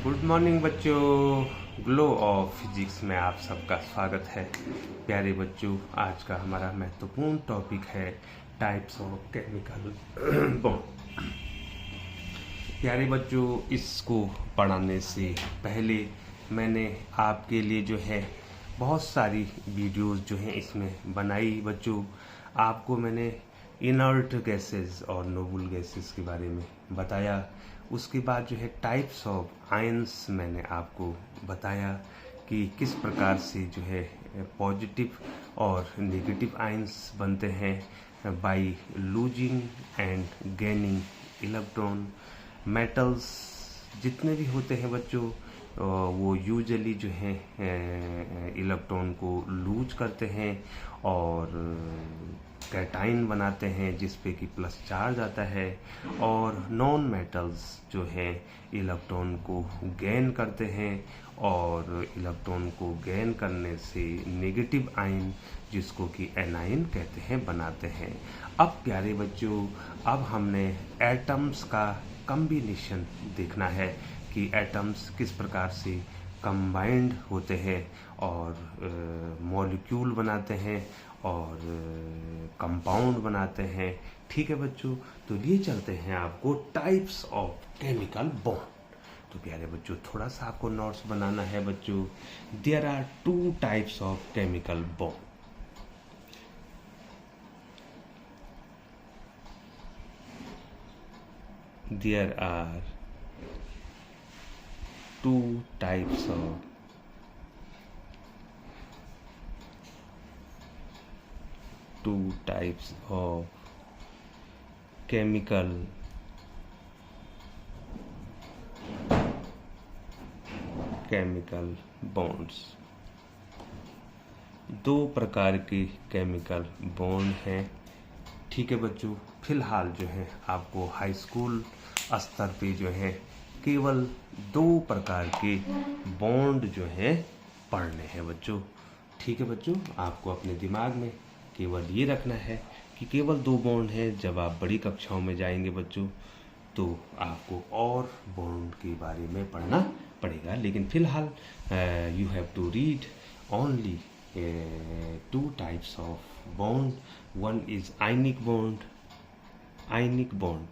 Good morning बच्चों। Glow of physics में आप सबका स्वागत है। प्यारे बच्चों, आज का हमारा महत्वपूर्ण टॉपिक है टाइप्स ऑफ केमिकल बॉन्ड। प्यारे बच्चों, इसको पढ़ाने से पहले मैंने आपके लिए जो है बहुत सारी वीडियोस जो हैं इसमें बनाई। बच्चों, आपको मैंने इनर्ट गैसेस और नोबल गैसेस के बारे में बताया। उसके बाद जो है टाइप्स ऑफ आयंस मैंने आपको बताया कि किस प्रकार से जो है पॉजिटिव और नेगेटिव आयंस बनते हैं by losing and gaining electron. Metals जितने भी होते हैं बच्चों, वो यूजुअली जो है इलेक्ट्रॉन को लूज करते हैं और कैटाइन बनाते हैं जिस पे कि प्लस चार्ज आता है, और नॉन मेटल्स जो है इलेक्ट्रॉन को गेन करते हैं और इलेक्ट्रॉन को गेन करने से नेगेटिव आयन जिसको कि एनायन कहते हैं बनाते हैं। अब प्यारे बच्चों, अब हमने एटम्स का कम्बिनेशन देखना है कि एटम्स किस प्रकार से कंबाइंड होते हैं और मॉलिक्यूल बनाते हैं और कंपाउंड बनाते हैं। ठीक है बच्चों, तो लिए चलते हैं आपको टाइप्स ऑफ केमिकल बॉन्ड। तो प्यारे बच्चों, थोड़ा सा आपको नोट्स बनाना है बच्चों। There are two types of chemical bond. There are two types of chemical bonds। दो प्रकार के केमिकल बॉन्ड हैं। ठीक है बच्चों, फिलहाल जो है आपको हाई स्कूल स्तर पे जो है केवल दो प्रकार के बॉन्ड जो है पढ़ने हैं बच्चों। ठीक है बच्चों, आपको अपने दिमाग में केवल ये रखना है कि केवल दो बॉन्ड हैं। जब आप बड़ी कक्षाओं में जाएंगे बच्चों तो आपको और बॉन्ड के बारे में पढ़ना पड़ेगा, लेकिन फिलहाल you have to read only two types of bond। one is ionic bond।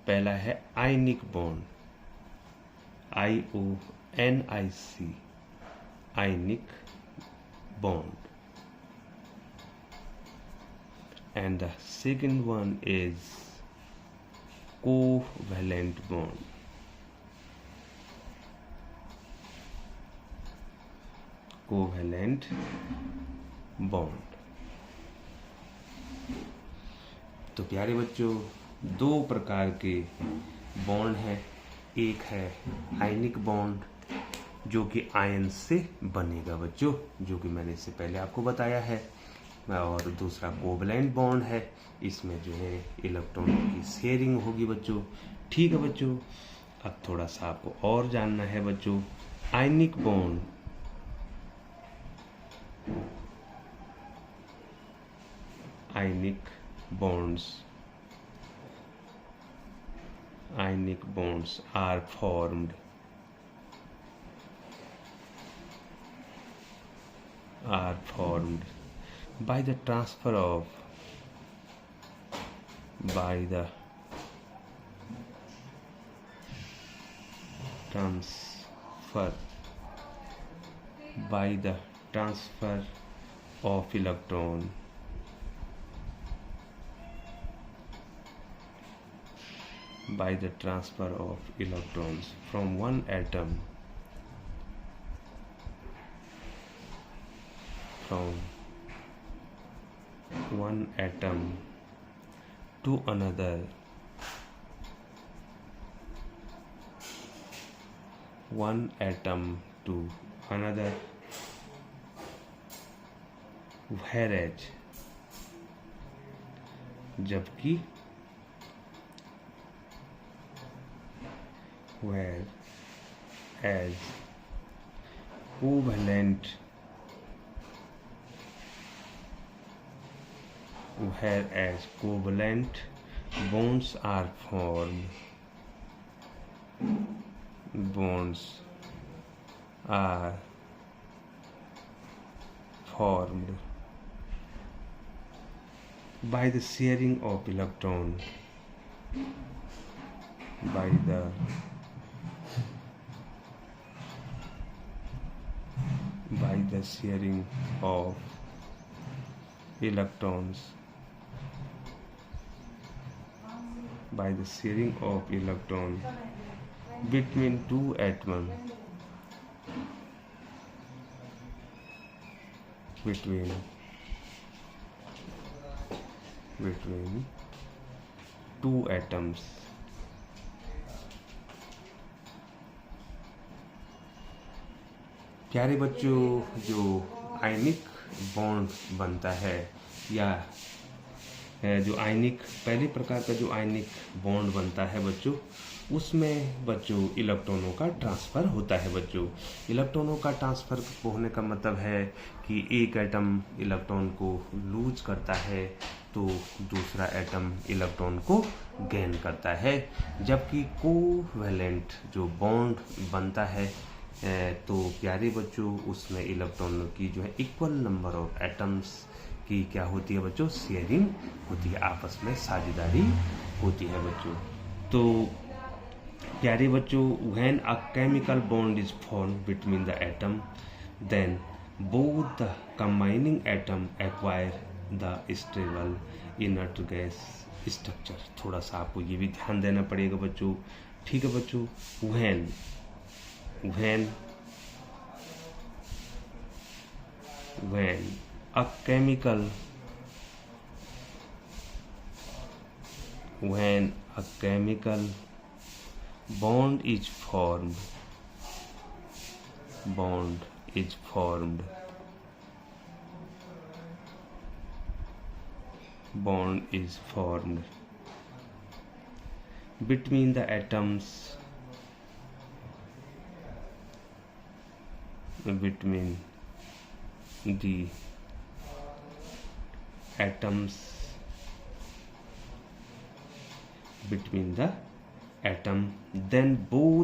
पहला है ionic bond, IONIC, ionic bond। and the second one is covalent bond। Bond. तो प्यारे बच्चों, दो प्रकार के बॉन्ड हैं। एक है आयनिक बॉन्ड जो कि आयन से बनेगा बच्चों, जो कि मैंने इससे पहले आपको बताया है, और दूसरा कोवलेंट बॉन्ड है। इसमें जो है इलेक्ट्रॉन की शेयरिंग होगी बच्चों। ठीक है बच्चों, अब थोड़ा सा आपको और जानना है बच्चों। Ionic bond ionic bonds are formed by the transfer of electron by the transfer of electrons from one atom to another whereas जबकि whereas covalent bonds are formed are formed by the sharing of electron by the sharing of electrons between two atoms between two atoms. प्यारे बच्चों, जो ionic bond बनता है या जो आयनिक पहले प्रकार का जो आयनिक बॉन्ड बनता है बच्चों, उसमें बच्चों इलेक्ट्रॉनों का ट्रांसफ़र होता है बच्चों। इलेक्ट्रॉनों का ट्रांसफ़र होने का मतलब है कि एक एटम इलेक्ट्रॉन को लूज करता है तो दूसरा एटम इलेक्ट्रॉन को गेन करता है, जबकि कोवैलेंट जो बॉन्ड बनता है तो प्यारे बच्चों उसमें इलेक्ट्रॉनों की जो है इक्वल नंबर ऑफ एटम्स की क्या होती है बच्चों, शेयरिंग होती है, आपस में साझेदारी होती है बच्चों। तो प्यारे बच्चों, when a chemical bond is form between the atom then both the combining atom acquire the stable inert gas structure. थोड़ा सा आपको ये भी ध्यान देना पड़ेगा बच्चों, ठीक है बच्चों। When a chemical bond is formed between the atoms then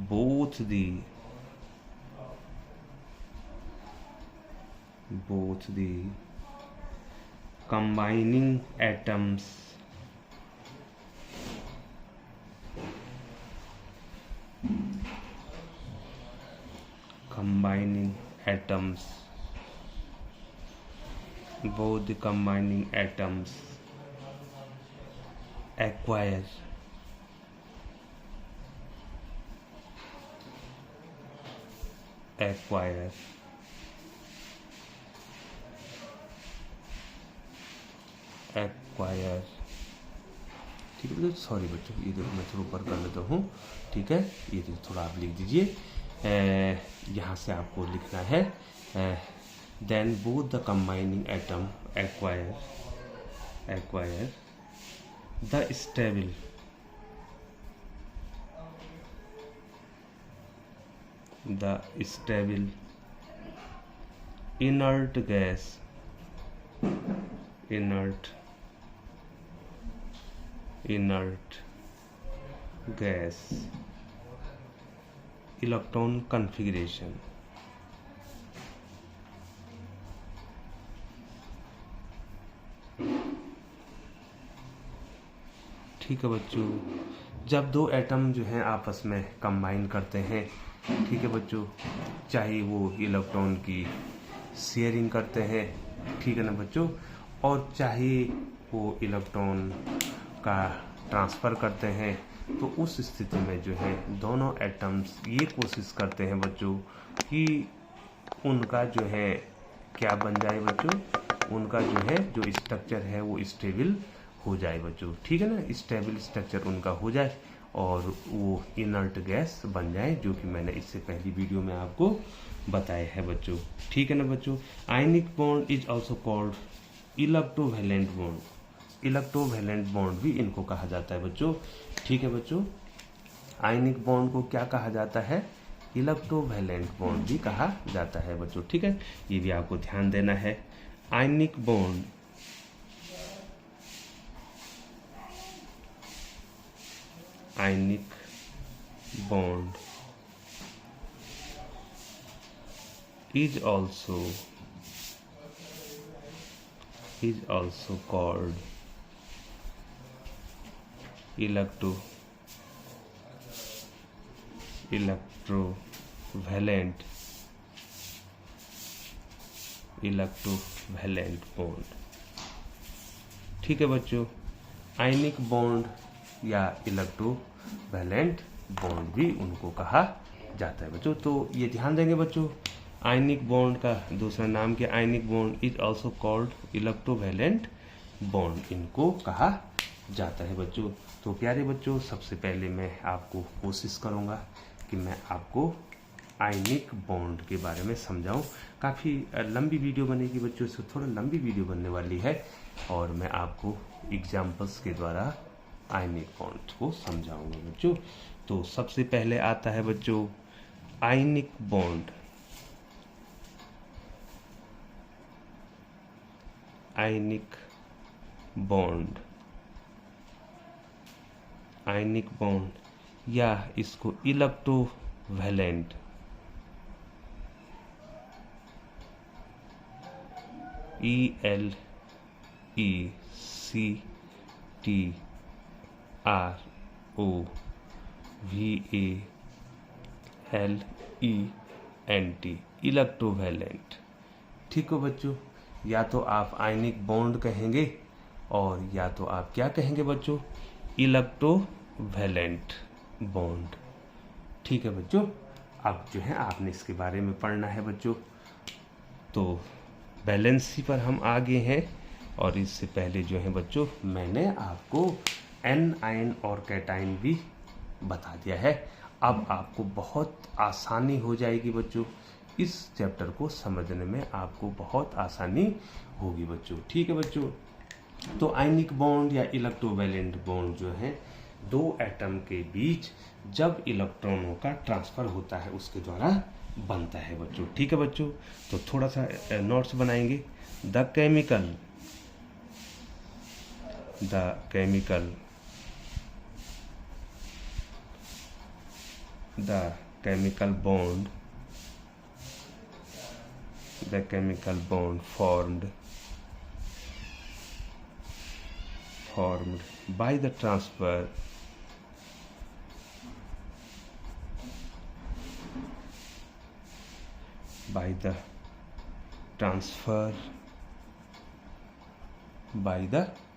both the combining both the combining atoms acquire ठीक है। सॉरी बच्चों, ये तो मैं थोड़ा ऊपर कर लेता हूँ, ठीक है। ये तो थोड़ा आप लिख दीजिए, यहाँ से आपको लिखना है then both the combining atom acquire the stable inert gas electron configuration। ठीक है बच्चों, जब दो एटम जो हैं आपस में कंबाइन करते हैं, ठीक है बच्चों, चाहे वो इलेक्ट्रॉन की शेयरिंग करते हैं, ठीक है ना बच्चों, और चाहे वो इलेक्ट्रॉन का ट्रांसफ़र करते हैं, तो उस स्थिति में जो है दोनों एटम्स ये कोशिश करते हैं बच्चों कि उनका जो है क्या बन जाए बच्चों, उनका जो है जो स्ट्रक्चर है वो स्टेबल हो जाए बच्चों, ठीक है ना, स्टेबल स्ट्रक्चर उनका हो जाए और वो इनर्ट गैस बन जाए, जो कि मैंने इससे पहली वीडियो में आपको बताया है बच्चों, ठीक है ना बच्चों। Ionic bond is also called electrovalent bond, electrovalent bond भी इनको कहा जाता है बच्चों, ठीक है बच्चों। आयनिक बॉन्ड को क्या कहा जाता है, इलेक्ट्रोवैलेंट बॉन्ड भी कहा जाता है बच्चों, ठीक है, ये भी आपको ध्यान देना है। Ionic bond ionic bond is also called electrovalent bond. ठीक है बच्चों, आयनिक बॉन्ड या इलेक्ट्रोवैलेंट बॉन्ड भी उनको कहा जाता है बच्चों। तो ये ध्यान देंगे बच्चों, आयनिक बॉन्ड का दूसरा नाम क्या, ionic bond is also called electrovalent bond, इनको कहा जाता है बच्चों। तो प्यारे बच्चों, सबसे पहले मैं आपको कोशिश करूँगा कि मैं आपको आयनिक बॉन्ड के बारे में समझाऊं। काफ़ी लंबी वीडियो बनेगी बच्चों, इससे थोड़ा लंबी वीडियो बनने वाली है और मैं आपको एग्जाम्पल्स के द्वारा आयनिक बॉन्ड को समझाऊंगा बच्चों। तो सबसे पहले आता है बच्चों आयनिक बॉन्ड। आयनिक बॉन्ड या इसको इलेक्ट्रोवैलेंट ELECTROVALENT इलेक्ट्रोवैलेंट। ठीक हो बच्चों, या तो आप आयनिक बॉन्ड कहेंगे और या तो आप क्या कहेंगे बच्चों, इलेक्ट्रोवैलेंट बॉन्ड। ठीक है बच्चों, अब जो है आपने इसके बारे में पढ़ना है बच्चों। तो बैलेंसी पर हम आगे हैं और इससे पहले जो है बच्चों मैंने आपको एनायन और कैटायन भी बता दिया है। अब आपको बहुत आसानी हो जाएगी बच्चों, इस चैप्टर को समझने में आपको बहुत आसानी होगी बच्चों। ठीक है बच्चों, तो आयनिक बॉन्ड या इलेक्ट्रोवैलेंट बॉन्ड जो है दो एटम के बीच जब इलेक्ट्रॉनों का ट्रांसफर होता है उसके द्वारा बनता है बच्चों। ठीक है बच्चों, तो थोड़ा सा नोट्स बनाएंगे। The chemical bond formed by the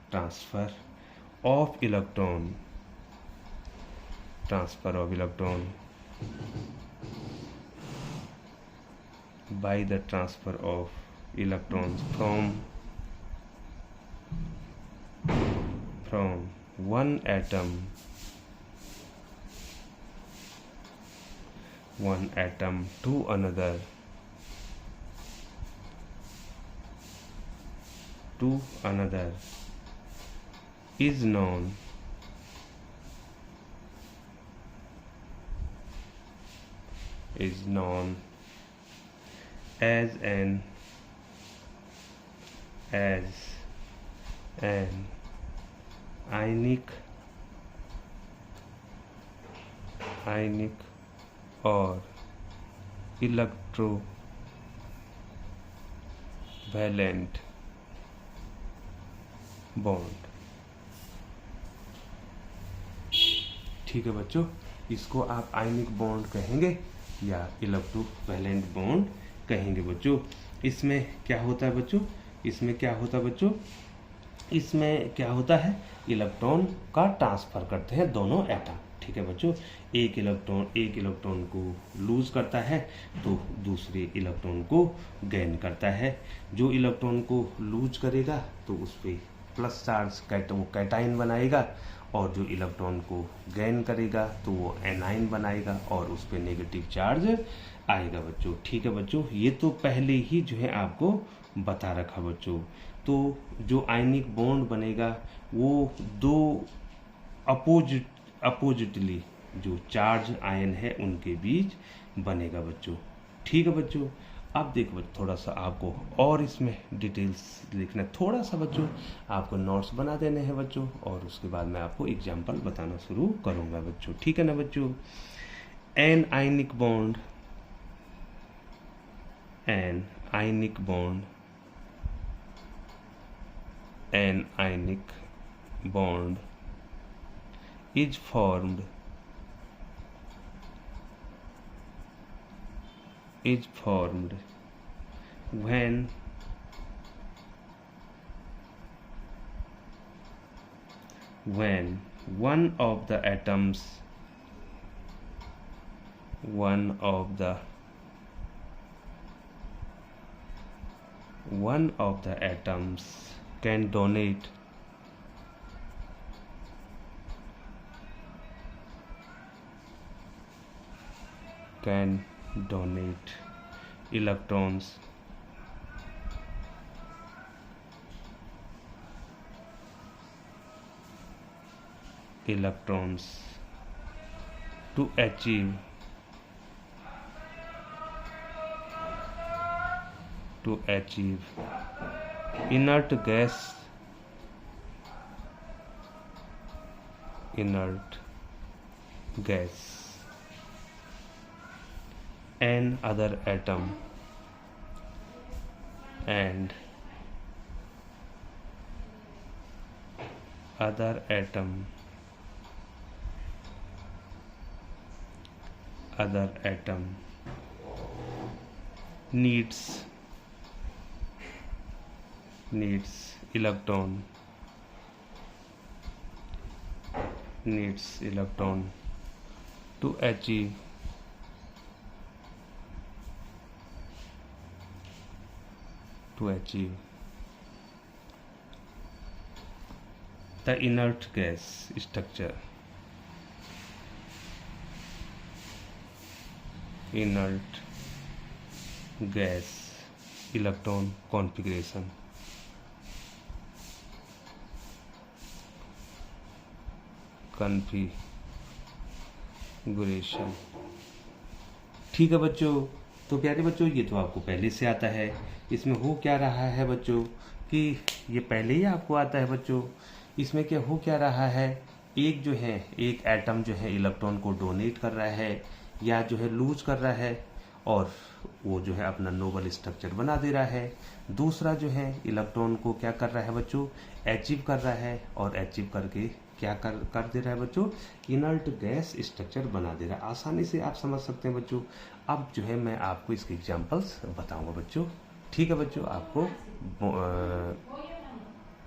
transfer of electron by the transfer of electrons from one atom to another is known as an ionic or electrovalent bond. ठीक है बच्चों, इसको आप आयनिक बॉन्ड कहेंगे या इलेक्ट्रोवैलेंट बॉन्ड कहेंगे बच्चों। इसमें क्या होता है बच्चों, इसमें क्या होता है, इलेक्ट्रॉन का ट्रांसफर करते हैं दोनों एटम। ठीक है बच्चों, एक इलेक्ट्रॉन को लूज करता है तो दूसरे इलेक्ट्रॉन को गेन करता है। जो इलेक्ट्रॉन को लूज करेगा तो उस पर प्लस चार्ज कैटायन बनाएगा और जो इलेक्ट्रॉन को गेन करेगा तो वो एनायन बनाएगा और उस पर नेगेटिव चार्ज आएगा बच्चों। ठीक है बच्चों, ये तो पहले ही जो है आपको बता रखा बच्चों। तो जो आयनिक बॉन्ड बनेगा वो दो अपोजिटली जो चार्ज आयन है उनके बीच बनेगा बच्चों। ठीक है बच्चों, अब देखो बच्चों, थोड़ा सा आपको और इसमें डिटेल्स लिखना है, थोड़ा सा बच्चों आपको नोट्स बना देने हैं बच्चों, और उसके बाद मैं आपको एग्जाम्पल बताना शुरू करूँगा बच्चों। ठीक है ना बच्चों। An ionic bond, an ionic bond, an ionic bond is formed when one of the atoms can donate electrons to achieve inert gas and other atom needs electron to achieve the inert gas structure. Inert gas electron configuration. ठीक है बच्चों। तो प्यारे बच्चों, ये तो आपको पहले से आता है। इसमें हो क्या रहा है बच्चों कि ये पहले ही आपको आता है बच्चों। इसमें क्या हो क्या रहा है, एक जो है एक एटम जो है इलेक्ट्रॉन को डोनेट कर रहा है या जो है लूज कर रहा है, और वो जो है अपना नोबल स्ट्रक्चर बना दे रहा है। दूसरा जो है इलेक्ट्रॉन को क्या कर रहा है बच्चों, अचीव कर रहा है, और अचीव करके क्या कर दे रहा है बच्चों, इनर्ट गैस स्ट्रक्चर बना दे रहा है। आसानी से आप समझ सकते हैं बच्चों। अब जो है मैं आपको इसके एग्जांपल्स बताऊंगा बच्चों। ठीक है बच्चों, आपको